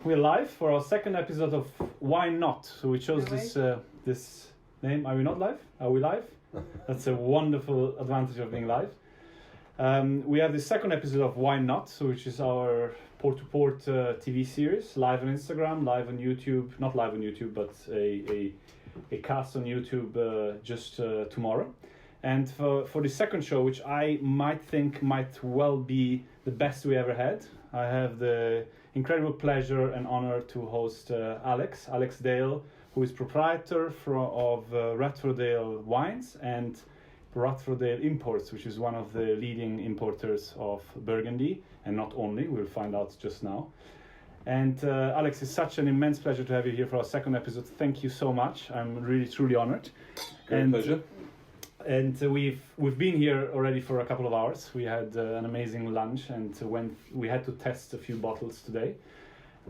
we're live for our second episode of Why Not. So we chose this name. Are we not live? Are we live? That's a wonderful advantage of being live. We have the second episode of Why Not, so which is our port-to-port TV series, live on Instagram, live on YouTube. Not live on YouTube, but a cast on YouTube just tomorrow. And for the second show, which I might think might well be the best we ever had, I have the incredible pleasure and honor to host Alex Dale, who is proprietor of Radford Wines and Radford Imports, which is one of the leading importers of Burgundy, and not only, we'll find out just now. And Alex, it's such an immense pleasure to have you here for our second episode. Thank you so much. I'm really, truly honored. Great pleasure. And we've been here already for a couple of hours. We had an amazing lunch, and we had to test a few bottles today.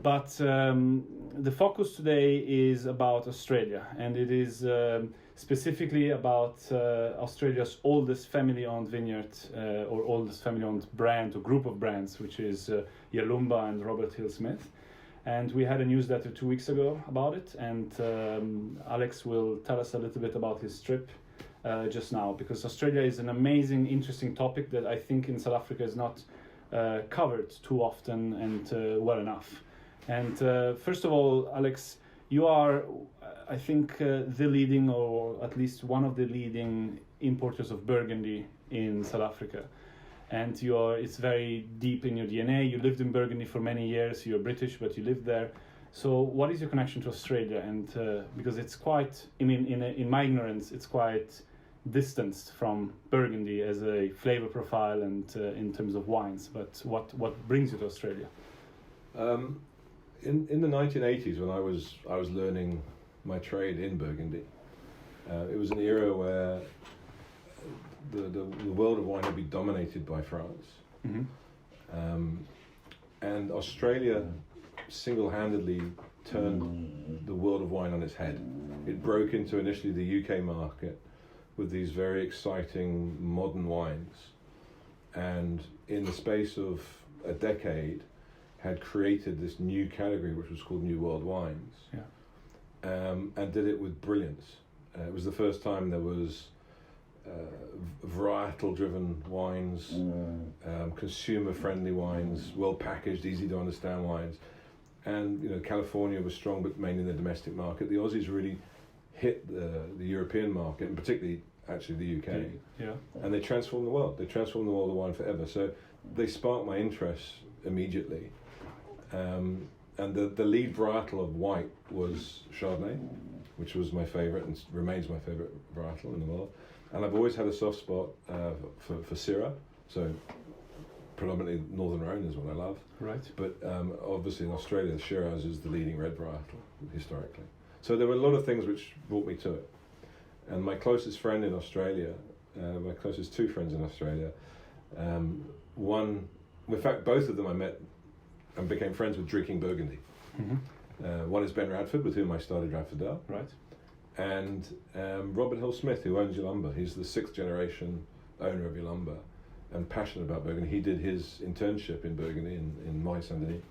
But the focus today is about Australia, and it is specifically about Australia's oldest family-owned vineyard, or oldest family-owned brand or group of brands, which is Yalumba and Robert Hill Smith. And we had a newsletter 2 weeks ago about it, and Alex will tell us a little bit about his trip just now, because Australia is an amazing, interesting topic that I think in South Africa is not covered too often and well enough. And first of all, Alex, you are, I think, the leading, or at least one of the leading importers of Burgundy in South Africa. And it's very deep in your DNA. You lived in Burgundy for many years. You're British, but you lived there. So what is your connection to Australia? And because it's quite, I mean, in my ignorance, it's quite distanced from Burgundy as a flavor profile and in terms of wines. But what brings you to Australia? In the 1980s, when I was learning my trade in Burgundy, it was an era where the world of wine had been dominated by France, and Australia single-handedly turned the world of wine on its head. It broke into initially the UK market with these very exciting modern wines, and in the space of a decade had created this new category which was called New World Wines, and did it with brilliance. It was the first time there was varietal-driven wines, consumer-friendly wines, well-packaged, easy-to-understand wines. And California was strong, but mainly in the domestic market. The Aussies really hit the European market, and particularly actually the UK. Yeah. And they transformed the world. They transformed the world of wine forever. So they sparked my interest immediately. And the lead varietal of white was Chardonnay, which was my favourite and remains my favourite varietal in the world. And I've always had a soft spot for Syrah, so predominantly Northern Rhone is what I love. Right. But obviously in Australia, Shiraz is the leading red varietal historically. So there were a lot of things which brought me to it. And my closest friend in Australia, my closest two friends in Australia, in fact both of them I met and became friends with drinking Burgundy. One is Ben Radford, with whom I started Radford Dale. Right. And Robert Hill Smith, who owns Yalumba. He's the 6th generation owner of Yalumba and passionate about Burgundy. He did his internship in Burgundy in Mai Saint-Denis.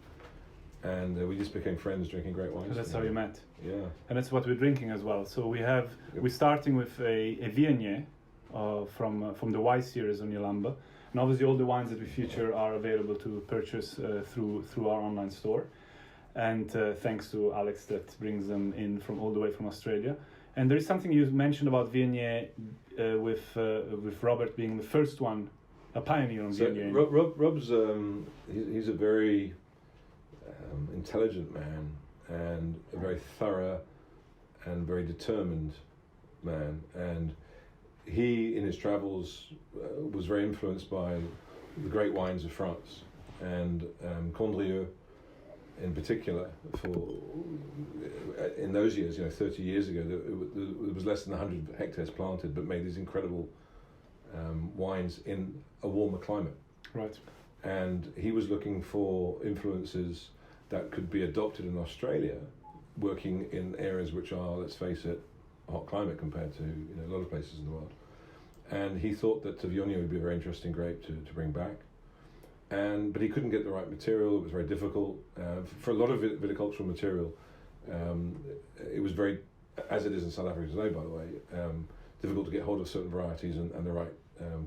And we just became friends drinking great wines. And that's how you met. Yeah. And that's what we're drinking as well. So we're starting with a Viognier from the Y series on Yalumba. And obviously all the wines that we feature are available to purchase through our online store. And thanks to Alex that brings them in from all the way from Australia. And there is something you mentioned about Viognier with Robert being the first one, a pioneer on Viognier. Rob's he's a very intelligent man and a very thorough and very determined man. And he, in his travels, was very influenced by the great wines of France and Condrieu in particular. In those years, 30 years ago, there was less than 100 hectares planted, but made these incredible wines in a warmer climate. Right. And he was looking for influences that could be adopted in Australia, working in areas which are, let's face it, a hot climate compared to a lot of places in the world. And he thought that Viognier would be a very interesting grape to bring back. but he couldn't get the right material. It was very difficult for a lot of viticultural material. It was very, as it is in South Africa today, by the way, difficult to get hold of certain varieties and the right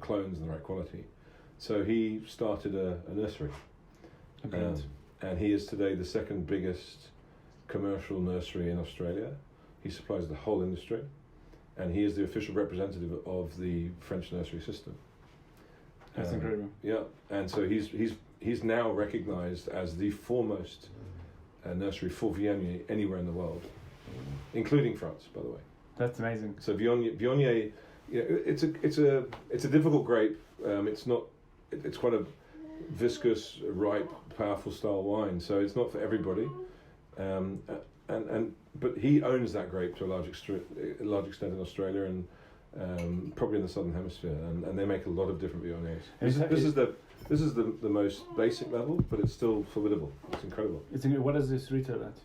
clones and the right quality. So he started a nursery, and he is today the second biggest commercial nursery in Australia. He supplies the whole industry, and he is the official representative of the French nursery system. That's incredible. Yeah, and so he's now recognised as the foremost nursery for Viognier anywhere in the world, including France, by the way. That's amazing. So Viognier, it's a difficult grape. It's quite a viscous, ripe, powerful style wine. So it's not for everybody. But he owns that grape to a large extent in Australia and probably in the southern hemisphere, and they make a lot of different Viogniers. This is the most basic level, but it's still formidable. It's incredible. What does this retail at?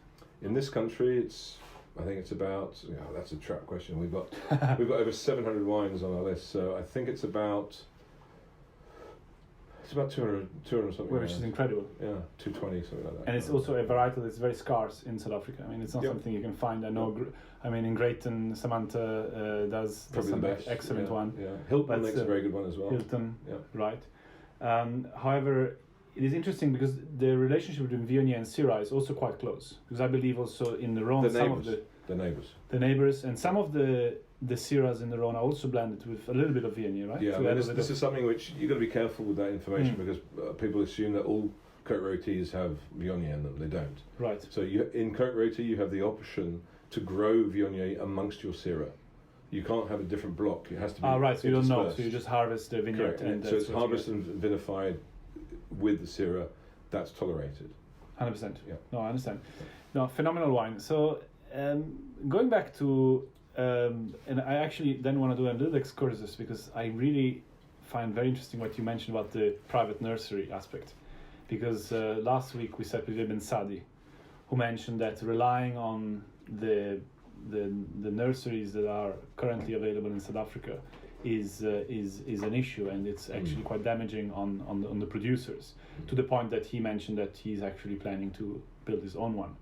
In this country, I think it's about. That's a trap question. We've got over 700 wines on our list, so I think it's about 200 something. Which is incredible. Yeah, 220 something like that. And it's also a varietal that's very scarce in South Africa. I mean, it's not something you can find. I know. I mean, in Greyton, Samantha does some best. Excellent one. Yeah, Hilton makes a very good one as well. Hilton, right. However, it is interesting because the relationship between Viognier and Syrah is also quite close. Because I believe also in the Rhone, the neighbors, and some of the Syrahs in the Rhone are also blended with a little bit of Viognier, right? Yeah, this is something which you've got to be careful with that information because people assume that all Côte Rôties have Viognier in them. They don't. Right. So in Côte Rôtie you have the option to grow Viognier amongst your Syrah. You can't have a different block. It has to be. Right. So you don't know. So you just harvest the vineyard. And so it's harvested and vinified with the Syrah. That's tolerated. 100%. Yeah. No, I understand. No, phenomenal wine. So going back to, and I actually then want to do a little excursus because I really find very interesting what you mentioned about the private nursery aspect. Because last week we sat with Ibn Sadi, who mentioned that relying on the nurseries that are currently available in South Africa is an issue, and it's actually quite damaging on the producers, to the point that he mentioned that he's actually planning to build his own one,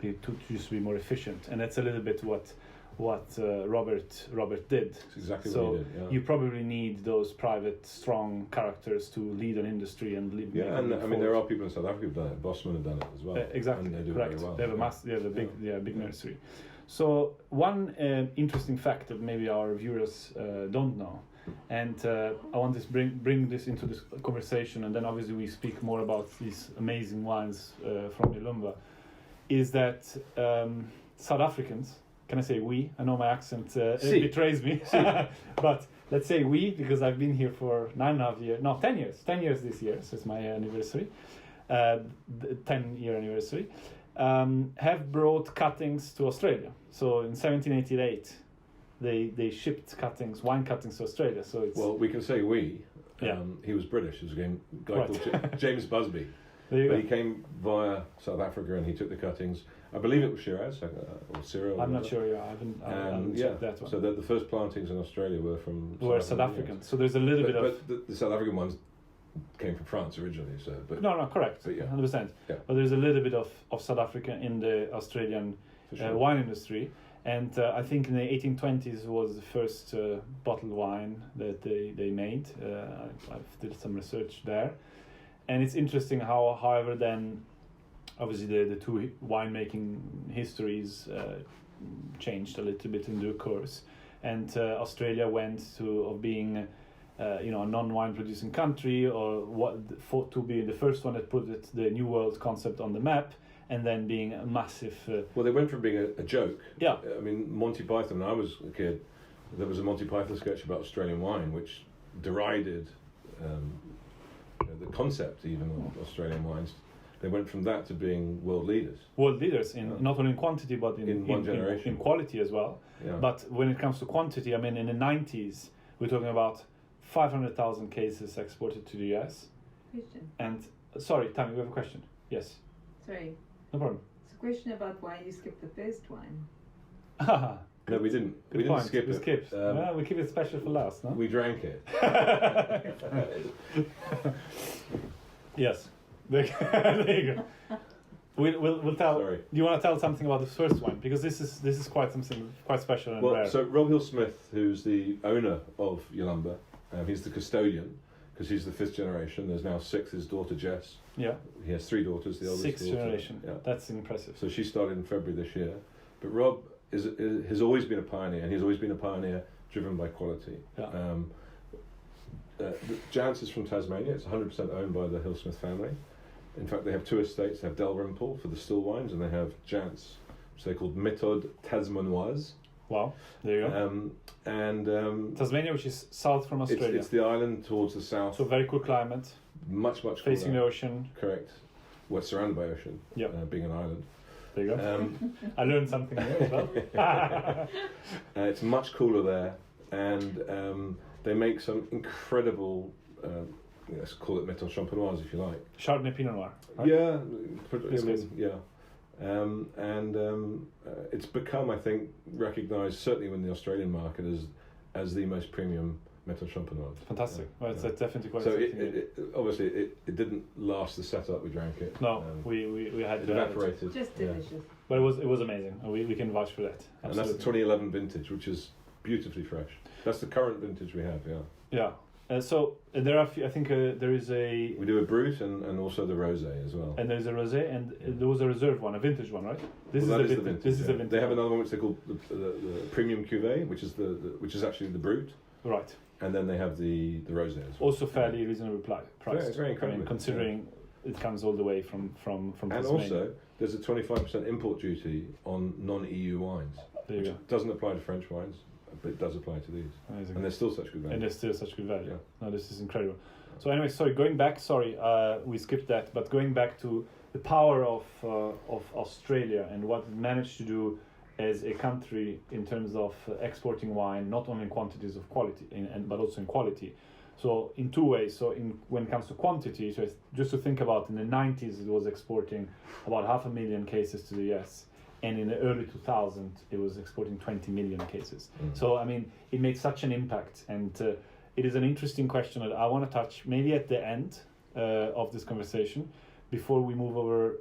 to just be more efficient. And that's a little bit what Robert did. That's exactly so what he did. Yeah. You probably need those private, strong characters to lead an industry and lead. Yeah, and I mean there are people in South Africa who've done it. Bosman have done it as well. Exactly, and they do correct. very well. They have a big nursery. So one interesting fact that maybe our viewers don't know, and I want to bring this into this conversation, and then obviously we speak more about these amazing wines from Yalumba, is that South Africans. Can I say we? I know my accent betrays me, but let's say we, because I've been here for 9.5 years, no, 10 years. 10 years this year, so it's my anniversary, 10-year anniversary, have brought cuttings to Australia. So in 1788, they shipped wine cuttings to Australia. So it's... Well, we can say we. He was British. He was a guy called James Busby. But he came via South Africa and he took the cuttings. I believe it was Shiraz or Syrah. I'm not sure. I haven't checked that one. So the first plantings in Australia were from South African. So there's a little bit of. But the South African ones came from France originally. So, no, correct. But 100%. Yeah. But there's a little bit of South Africa in the Australian wine industry, and I think in the 1820s was the first bottled wine that they made. I did some research there, and it's interesting how, however, then. Obviously, the two winemaking histories changed a little bit in due course, and Australia went of being, a non-wine producing country, to be the first one that put the New World concept on the map, and then being a massive. Well, they went from being a joke. Yeah. I mean, Monty Python. When I was a kid, there was a Monty Python sketch about Australian wine, which derided the concept even of Australian wines. They went from that to being world leaders. World leaders in not only in quantity but in one generation, in quality as well. Yeah. But when it comes to quantity, I mean, in the 90s, we're talking about 500,000 cases exported to the US. Question. And sorry, Tammy, we have a question. Yes. Sorry. No problem. It's a question about why you skipped the first wine. No, we didn't. Good we didn't point. skip we it. Skipped. We keep it special for last, no? We drank it. Yes. There you go. We'll tell. Sorry. Do you want to tell something about the first wine, because this is quite something quite special and rare. So Rob Hill-Smith, who's the owner of Yalumba, he's the custodian because he's the 5th generation. There's now 6. His daughter Jess. Yeah. He has 3 daughters. The oldest 6th daughter. generation. Yeah. That's impressive. So she started in February this year. But Rob has always been a pioneer, and he's always been a pioneer driven by quality. Yeah. Jance is from Tasmania. It's 100% owned by the Hill-Smith family. In fact, they have 2 estates. They have Dalrymple for the still wines, and they have Jance, which they called Méthode Tasmanoise. Wow, there you go. Tasmania, which is south from Australia. It's the island towards the south. So very cool climate. Much facing cooler. the ocean. Correct. Well, it's surrounded by ocean. Yeah. Being an island. There you go. I learned something new as well. It's much cooler there, and they make some incredible. Let's call it Méthode Champenoise if you like. Chardonnay Pinot Noir. Right? Yeah, it's become, I think, recognised certainly in the Australian market as the most premium Méthode Champenoise. Fantastic. Well, it's definitely quite. So obviously it didn't last the setup. We drank it. No, we had it evaporated. Just delicious. But it was amazing. We can vouch for that. Absolutely. And that's the 2011 vintage, which is beautifully fresh. That's the current vintage we have. Yeah. Yeah. So there are. I think there is a. We do a brut and also the rosé as well. And there's a rosé, and there was a reserve one, a vintage one, right? This is the vintage. This is the vintage. They have another one which they call the premium cuvée, which is actually the brut. Right. And then they have the rosé as well. Also fairly reasonable price. Yeah, it's very incredible. Considering it comes all the way from Tasmania. And also there's a 25% import duty on non-EU wines. There you go. Doesn't apply to French wines, but it does apply to these. Amazing. And they're still such good value. And they're still such good value. Yeah. No, this is incredible. So anyway, going back, we skipped that, but going back to the power of Australia and what it managed to do as a country in terms of exporting wine, not only in quantities of quality, but also in quality. So in 2 ways. So when it comes to quantity, so just to think about, in the 90s it was exporting about 500,000 cases to the US. And in the early 2000s, it was exporting 20 million cases. So, I mean, it made such an impact. And it is an interesting question that I want to touch maybe at the end of this conversation, before we move over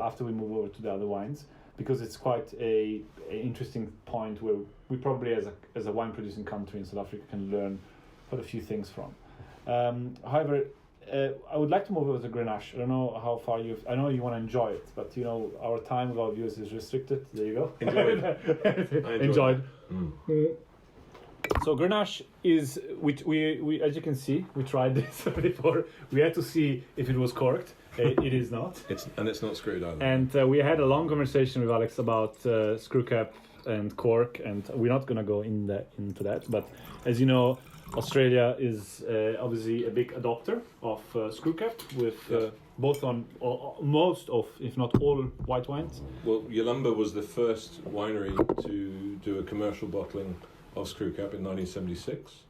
after we move over to the other wines, because it's quite a interesting point where we probably, as a wine producing country in South Africa, can learn quite a few things from. However, I would like to move over to Grenache. I don't know how far I know you want to enjoy it, but our time with our viewers is restricted. There you go. Enjoyed. So Grenache is, which we as you can see, we tried this before. We had to see if it was corked. It is not. It's not screwed either. And we had a long conversation with Alex about screw cap and cork, and we're not going to go into that. But as you know, Australia is obviously a big adopter of screw cap, with both on most of, if not all, white wines. Well, Yalumba was the first winery to do a commercial bottling of screw cap in 1976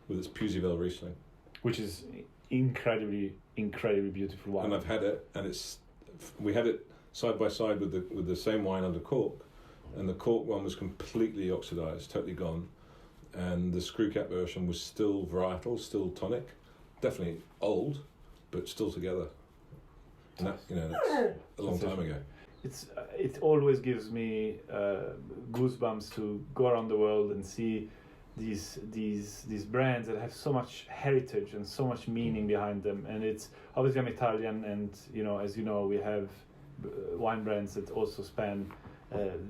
with its Puseyville Riesling, which is incredibly beautiful wine. And I've had it, and we had it side by side with the same wine under cork, and the cork one was completely oxidized, totally gone, and the screw cap version was still varietal, still tonic, definitely old, but still together. And that's a long time ago. It always gives me goosebumps to go around the world and see these brands that have so much heritage and so much meaning behind them. And it's obviously, I'm Italian, and as you know, we have wine brands that also span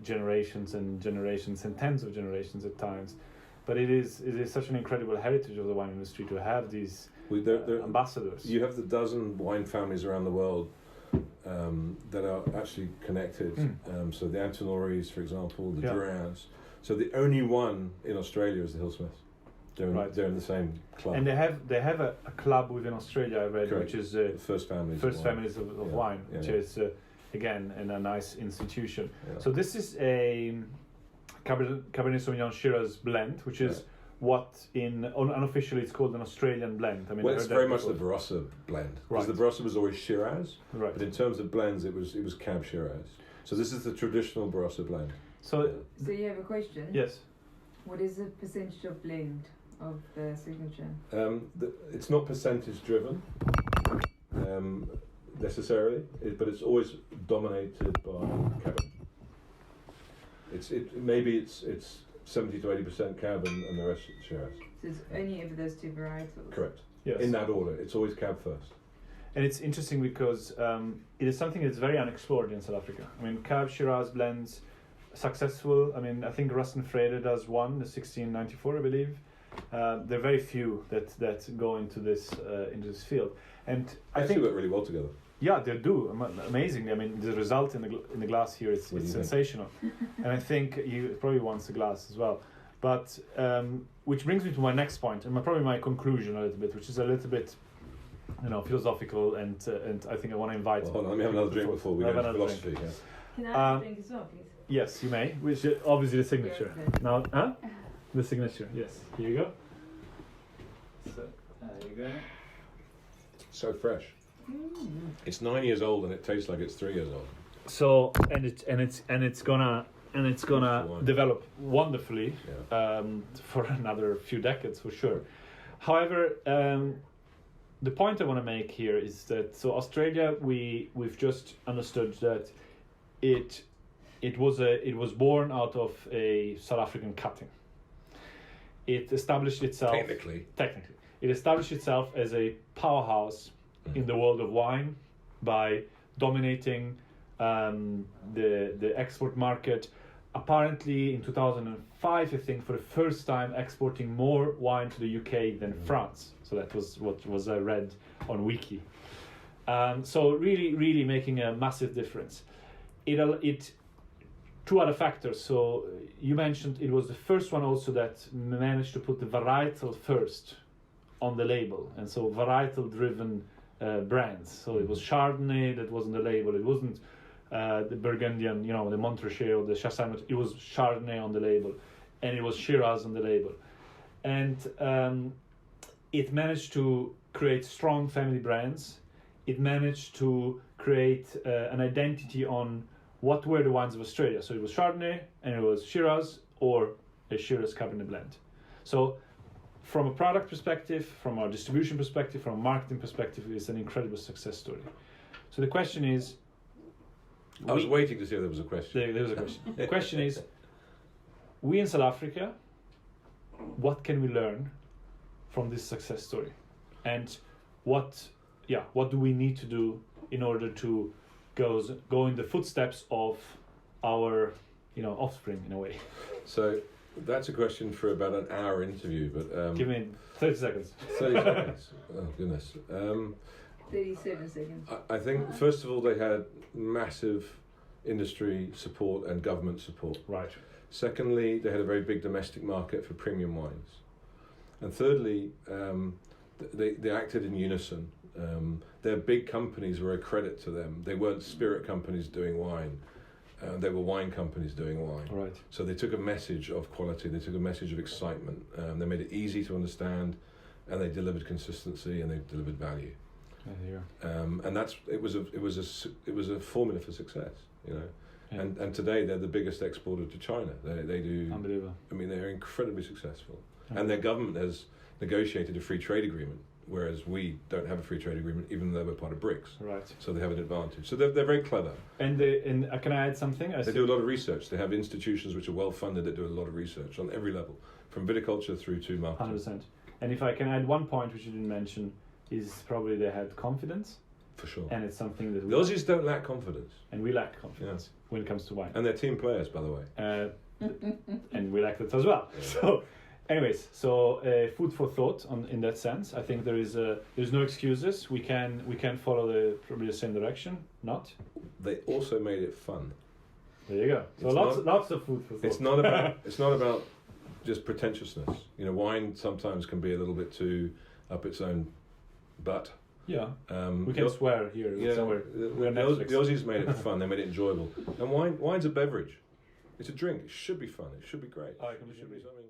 generations and generations and tens of generations at times. But it is such an incredible heritage of the wine industry to have these ambassadors. You have the dozen wine families around the world that are actually connected. So the Antonoris, for example, the Durans. So the only one in Australia is the Hill-Smiths. They're in the same club. And they have a club within Australia, I read, Correct. which is First Families of Wine, which is again in a nice institution. Yeah. So this is a Cabernet Sauvignon Shiraz blend, which is what unofficially it's called an Australian blend. I mean, well, it's very much the Barossa blend, because the Barossa was always Shiraz, right? But in terms of blends, it was Cab Shiraz. So this is the traditional Barossa blend. So you have a question? Yes. What is the percentage of blend of the signature? It's not percentage driven. necessarily, but it's always dominated by Cabernet. Maybe it's 70 to 80% Cabernet and the rest Shiraz. So it's only ever those two varietals. Correct. Yes. In that order, it's always Cab first. And it's interesting because it is something that's very unexplored in South Africa. I mean, Cab Shiraz blends, successful. I mean, I think Rustin Freder does one, the 1694, I believe. There are very few that go into this field, and I think work really well together. Yeah, they do amazingly. I mean, the result in the glass here it's sensational, and I think you probably wants the glass as well. But which brings me to my next point, and probably my conclusion a little bit, which is a little bit, philosophical, and I think I want to invite. Well, hold on, let me have another drink before we go into philosophy. Yeah. Can I have a drink as well, please? Yes, you may. Which is obviously the signature. Yeah, okay. Now, the signature. Yes, here you go. So there you go. So fresh. It's 9 years old and it tastes like it's 3 years old. So it's gonna develop wonderfully for another few decades for sure. However, the point I want to make here is that Australia, we've just understood that it was born out of a South African cutting. It established itself technically. It established itself as a powerhouse in the world of wine by dominating the export market. Apparently, in 2005, I think, for the first time, exporting more wine to the UK than France. So that was what was I read on Wiki. So really making a massive difference. It two other factors. So you mentioned it was the first one also that managed to put the varietal first on the label, and so varietal driven brands. So it was Chardonnay that was on the label. It wasn't the Burgundian, the Montrachet or the Chassagne. It was Chardonnay on the label, and it was Shiraz on the label, and it managed to create strong family brands. It managed to create an identity on what were the wines of Australia. So it was Chardonnay, and it was Shiraz, or a Shiraz Cabernet blend. So from a product perspective, from a distribution perspective, from a marketing perspective, it's an incredible success story. So the question is... I was waiting to see if there was a question. There was a question. The question is, we in South Africa, what can we learn from this success story? And what do we need to do in order to go in the footsteps of our offspring in a way? So that's a question for about an hour interview, but give me 30 seconds. 30 seconds. Oh goodness. 37 seconds. I think first of all they had massive industry support and government support. Right. Secondly, they had a very big domestic market for premium wines, and thirdly, they acted in unison. Their big companies were a credit to them. They weren't spirit companies doing wine. They were wine companies doing wine. Right. So they took a message of quality. They took a message of excitement. They made it easy to understand, and they delivered consistency and they delivered value. And it was a formula for success, Yeah. And today they're the biggest exporter to China. They do. Unbelievable. I mean, they're incredibly successful, and their government has negotiated a free trade agreement, whereas we don't have a free trade agreement, even though we're part of BRICS. Right. So they have an advantage. So they're very clever. And can I add something? They do a lot of research. They have institutions which are well funded that do a lot of research on every level, from viticulture through to marketing. 100%. And if I can add one point which you didn't mention, is probably they had confidence. For sure. And it's something that the Aussies don't lack confidence. And we lack confidence when it comes to wine. And they're team players, by the way. And we lack that as well. Yeah. So, anyways, food for thought in that sense. I think there's no excuses. We can follow probably the same direction. Not. They also made it fun. There you go. So lots of food for thought. It's not about just pretentiousness. Wine sometimes can be a little bit too up its own butt. Yeah, we can swear here. Yeah, somewhere. The Aussies made it fun. They made it enjoyable. And wine's a beverage. It's a drink. It should be fun. It should be great. It should be something.